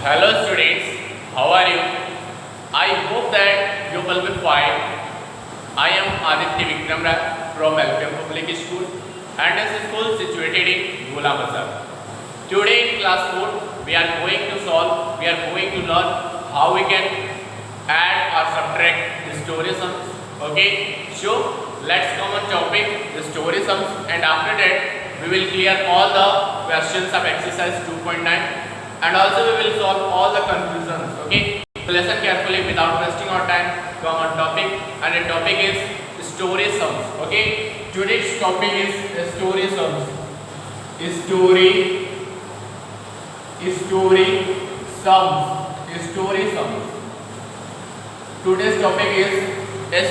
Hello students, how are you? I hope that you will be fine. I am Aditya Vikram Rai from LPM Public School and this school situated in Gola Bazar. Today in class 4 we are going to learn how we can add or subtract the story sums. Okay, so let's come on topic the story sums, and after that we will clear all the questions of exercise 2.9 and also we will solve all the confusions. Okay, so listen carefully without wasting our time. Come on topic, and the topic is story sums. Okay, today's topic is story sums. Story sums. Today's topic is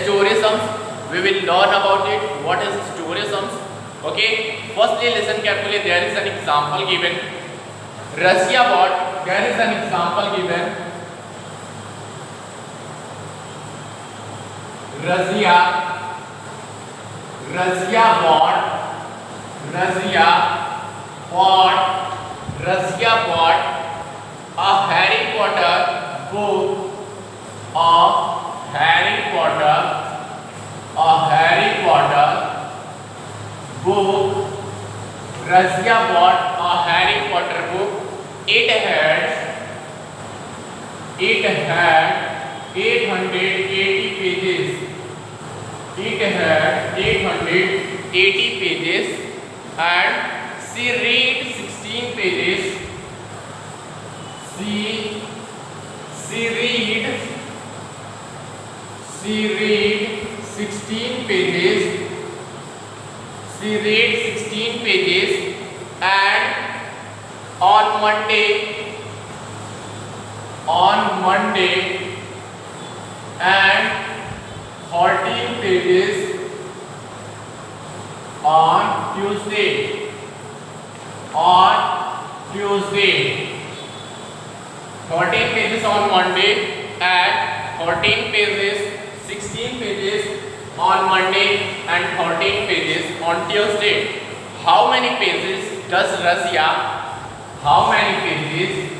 story sums. We will learn about it. What is story sums? Okay, firstly listen carefully. There is an example given. Russia bought. There is an example given. Russia bought a Harry Potter book. Russia bought a Harry Potter book. It had 880 pages. And she read 16 pages. She read 16 pages and on Monday and 14 pages on Tuesday. 13 pages on Monday and 14 pages, 16 pages on Monday and 14 pages on Tuesday. How many pages does Russia? How many pages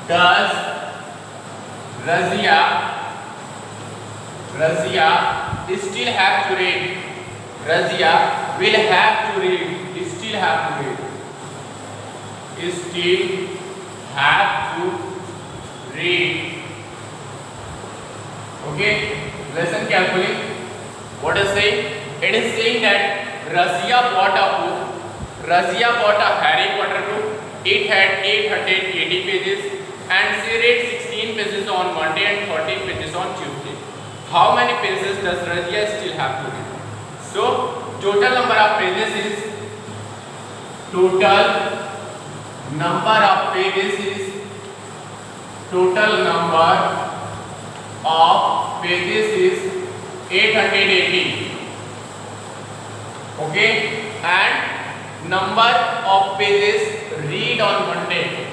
does Russia still have to read? Russia will have to read. Still have to read. Okay, listen carefully. What is saying? It is saying that Russia bought a Harry Potter book. It had 880 pages and she read 16 pages on Monday and 14 pages on Tuesday. How many pages does Russia still have to read? So total number of pages is $880. Okay, and number of pages read on Monday.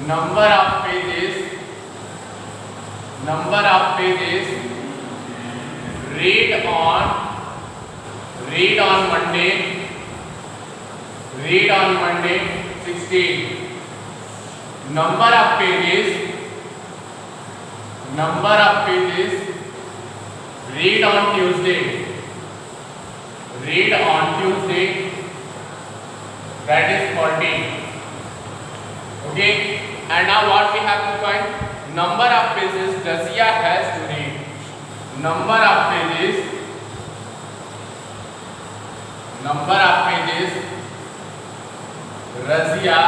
Number of pages read on Monday 16. Number of pages read on Tuesday. That is 14. Okay, and now what we have to find? Number of pages Russia has to read. Number of pages Russia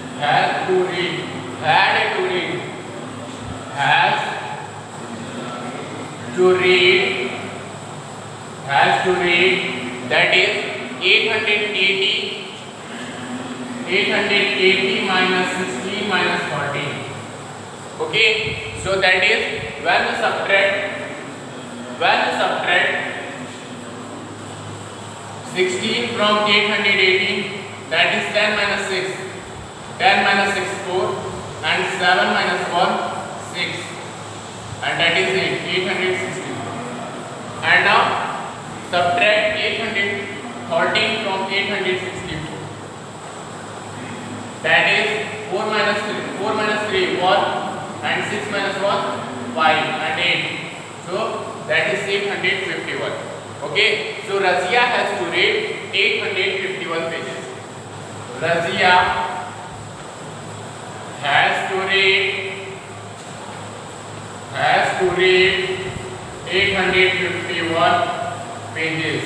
had to read. That is 880 minus 16 minus 14. Okay, so that is when you subtract 16 from 818, that is 10 minus 6. 10 minus 6 4 and 7 minus 1 6, and that is 860. And now subtract 813 from 864. That is 4 minus 3 1, and 6 minus 1 5 and 8. So that is 851. Okay, so Razia has to read 851 pages. Razia has to read 851 pages.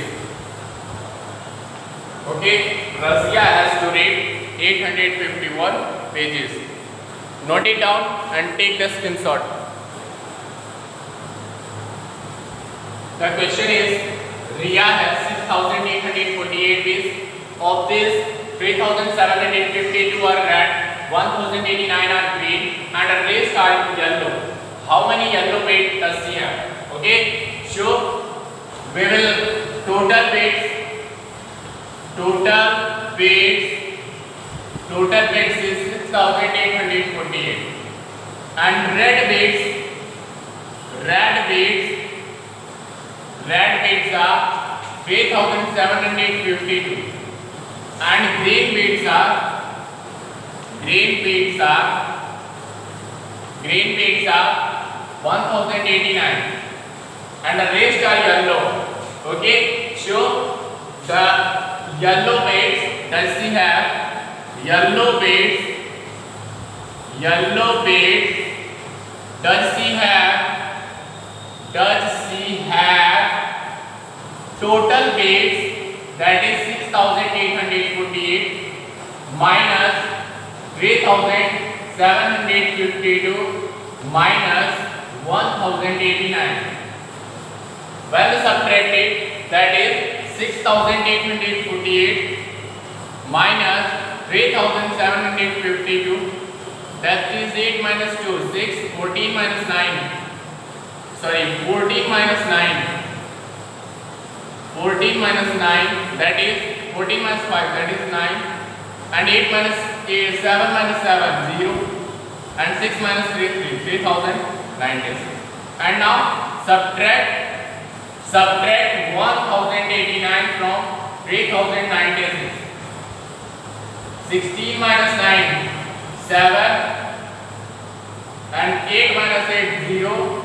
Okay, Razia has to read 851 pages. Note it down and take the screenshot. The question is, Riya has 6,848 bees. Of this, 3,752 are red, 1,089 are green, and the rest are yellow. How many yellow beads does she have? Okay, so we will total beads is 6,848, and red beads are 3,752, and green beads are 1,089, and the rest are yellow. Okay, so the yellow beads, does she have yellow beads? Does she have total beads, that is 6,848 minus 3,752 minus 1,089. When subtracted, that is 6,848 minus 3,752, that is 8 minus 2, 6, 14 minus 9. Sorry, 14 minus 9. 14 minus 9, that is 14 minus 5, that is 9, and 8 minus 8, 7 minus 7, 0, and 6 minus 3, 3,096. And now subtract 1,089 from 3,096. 16 minus 9, 7, and 8 minus 8, 0,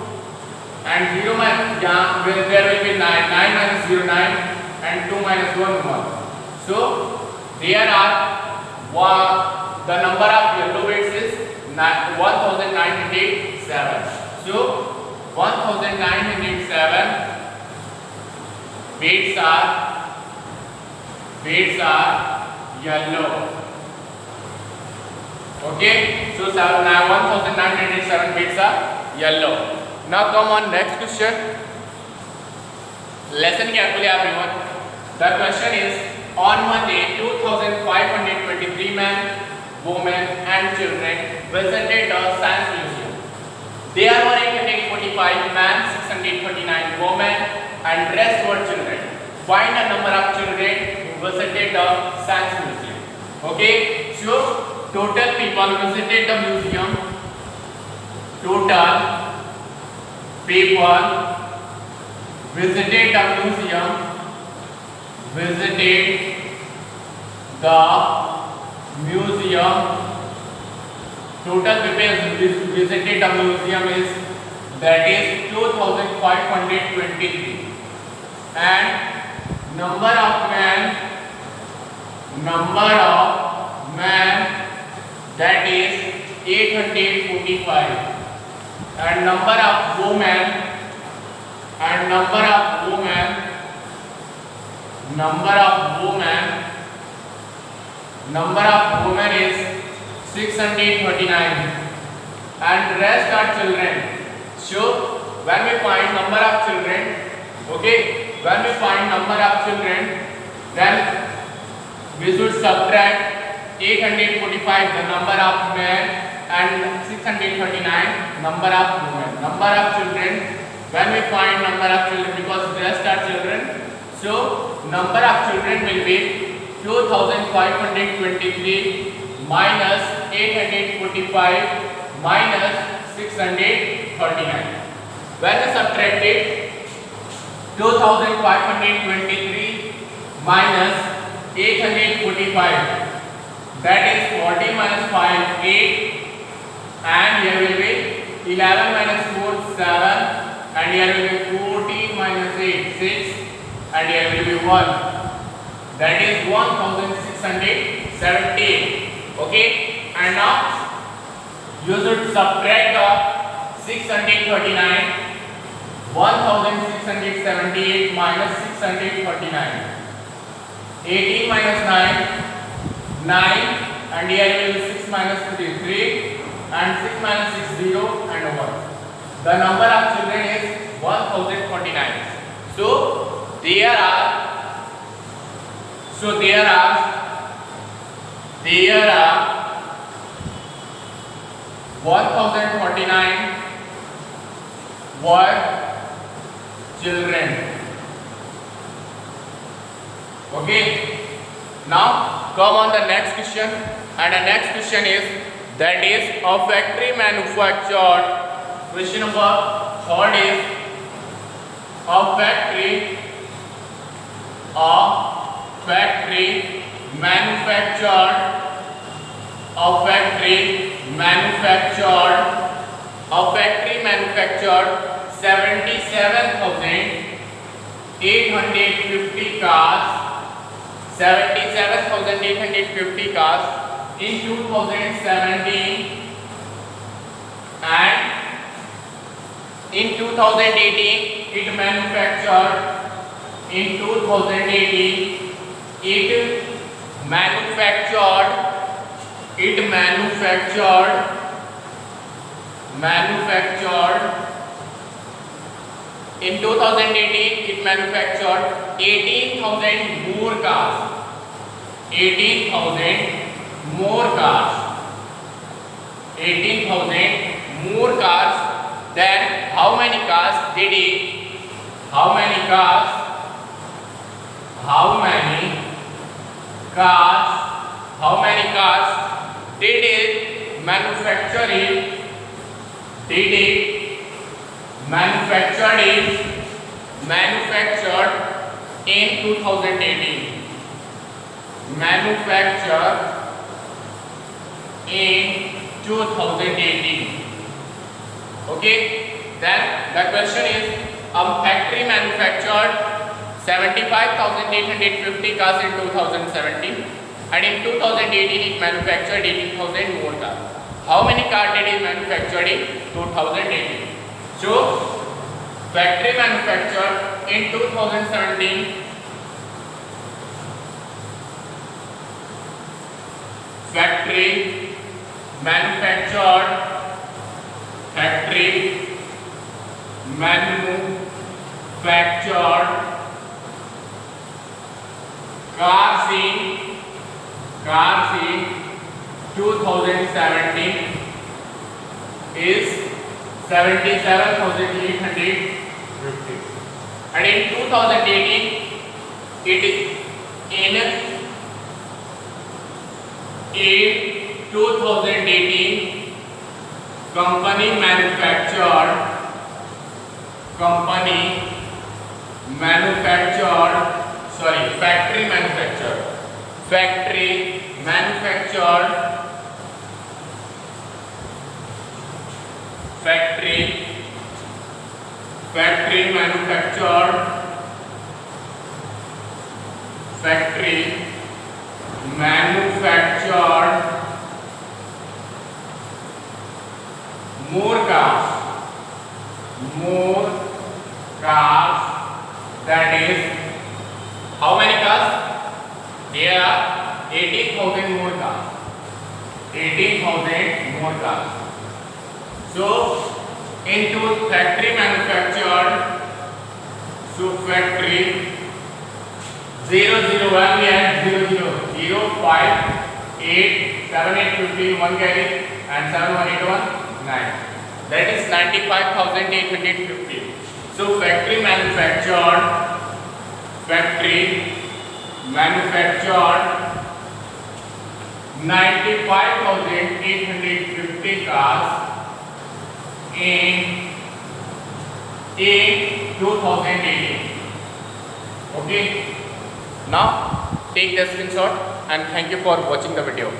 and 0 minus, there will be 9 minus 0, 9, and 2 minus 1, 1. So there are the number of yellow beads is 1,907. So 1,907 beads are yellow. Okay, so now 1,907 beads are yellow. Now come on next question. Listen carefully everyone. The question is, on Monday 2,523 men, women and children visited the Science Museum. There were 845 men, 639 women, and rest were children. Find the number of children who visited the Science Museum. Okay, so total people visited the museum. Total people visited the museum. Total people visited the museum is, that is 2,523, and number of men, that is 845, and number of women is 639, and rest are children. So when we find number of children, then we should subtract 845 the number of men and 639 number of women. Number of children, when we find number of children, because rest are children, so number of children will be 2,523 minus 845 minus 639. When we subtract it, 2523 minus 845, that is 40 minus 5 8, and here will be 11 minus 4 7, and here will be 14 minus 8 6, and here will be 1, that is 1678. Okay, and now you should subtract the 639, 1678 minus 639, 18 minus 9 9, and here will be 6 minus 3 and 6 minus 6 0 and 1. The number of children is 1049. So there are 1049 were children. Okay, now come on the next question, and the next question is, that is a factory manufactured. Question number third is a factory manufactured 77,850 cars, 77,850 cars in 2017, and in 2018 it manufactured 18,000 more cars. 18,000 more cars. Then how many cars did it? How many cars did it manufactured in 2018? Manufactured in 2018. Okay, then the question is, factory manufactured 75,850 cars in 2017, and in 2018 it manufactured 18,000 more cars. How many cars did it manufactured in 2018? So factory manufactured in 2017 factory manufactured cars in 2017 is 77,850, and in 2018 it is in 2018 factory manufactured more cars, that is how many cars? There are 18,000 more cars. 18,000 more cars. So into factory manufactured, so factory 001 we had 00 0 5 8 7 8 15 1 carry and 7 1 8 1 9, that is 95,850. So factory manufactured 95,850 cars in 2018. Okay. Now take the screenshot and thank you for watching the video.